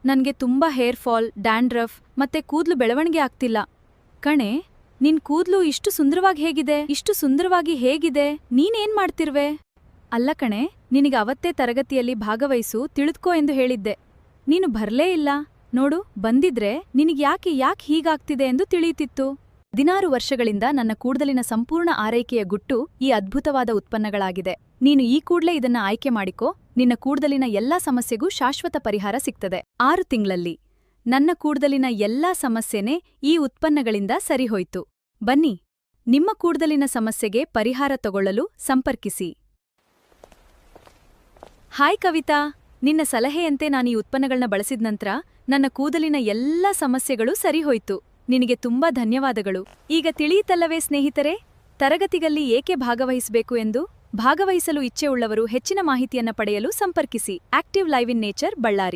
ನನ್ಗೆ ತುಂಬಾ hair fall, dandruff ಮತ್ತೆ ಕೂದ್ಲು ಬೆಳವಣಿಗೆ ಆಗ್ತಿಲ್ಲ. ಕಣೆ, ನಿನ್ ಕೂದ್ಲು ಇಷ್ಟು ಸುಂದರವಾಗಿ ಹೇಗಿದೆ? ನೀನೇನ್ ಮಾಡ್ತಿರ್ವೆ? ಅಲ್ಲ ಕಣೆ, ನಿನಗೆ ಅವತ್ತೇ ತರಗತಿಯಲ್ಲಿ ಭಾಗವಹಿಸು ತಿಳಿದ್ಕೋ ಎಂದು ಹೇಳಿದ್ದೆ. ನೀನು ಬರ್ಲೇ ಇಲ್ಲ. ನೋಡು, ಬಂದಿದ್ರೆ ನಿನಗ್ಯಾಕೆ ಹೀಗಾಗ್ತಿದೆ ಎಂದು ತಿಳಿಯುತ್ತಿತ್ತು. 16 ವರ್ಷಗಳಿಂದ ನನ್ನ ಕೂದಲಿನ ಸಂಪೂರ್ಣ ಆರೈಕೆಯ ಗುಟ್ಟು ಈ ಅದ್ಭುತವಾದ ಉತ್ಪನ್ನಗಳಾಗಿದೆ. ನೀನು ಈ ಕೂಡ್ಲೇ ಇದನ್ನ ಆಯ್ಕೆ ಮಾಡಿಕೋ. ನಿನ್ನ ಕೂದಲಿನ ಎಲ್ಲಾ ಸಮಸ್ಯೆಗೂ ಶಾಶ್ವತ ಪರಿಹಾರ ಸಿಗ್ತದೆ. 6 ತಿಂಗಳಲ್ಲಿ ನನ್ನ ಕೂದಲಿನ ಎಲ್ಲಾ ಸಮಸ್ಯೆನೇ ಈ ಉತ್ಪನ್ನಗಳಿಂದ ಸರಿಹೋಯ್ತು. ಬನ್ನಿ, ನಿಮ್ಮ ಕೂದಲಿನ ಸಮಸ್ಯೆಗೆ ಪರಿಹಾರ ತಗೊಳ್ಳಲು ಸಂಪರ್ಕಿಸಿ. ಹಾಯ್ ಕವಿತಾ, ನಿನ್ನ ಸಲಹೆಯಂತೆ ನಾನು ಈ ಉತ್ಪನ್ನಗಳನ್ನ ಬಳಸಿದ ನಂತರ ನನ್ನ ಕೂದಲಿನ ಎಲ್ಲಾ ಸಮಸ್ಯೆಗಳು ಸರಿಹೋಯ್ತು. ನಿನಗೆ ತುಂಬಾ ಧನ್ಯವಾದಗಳು. ಈಗ ತಿಳಿಯಿತಲ್ಲವೇ ಸ್ನೇಹಿತರೆ, ತರಗತಿಯಲ್ಲಿ ಏಕೆ ಭಾಗವಹಿಸಬೇಕು ಎಂದು? ಭಾಗವಹಿಸಲು ಇಚ್ಛೆಯುಳ್ಳವರು ಹೆಚ್ಚಿನ ಮಾಹಿತಿಯನ್ನ ಪಡೆಯಲು ಸಂಪರ್ಕಿಸಿ. Active live in nature, Ballari.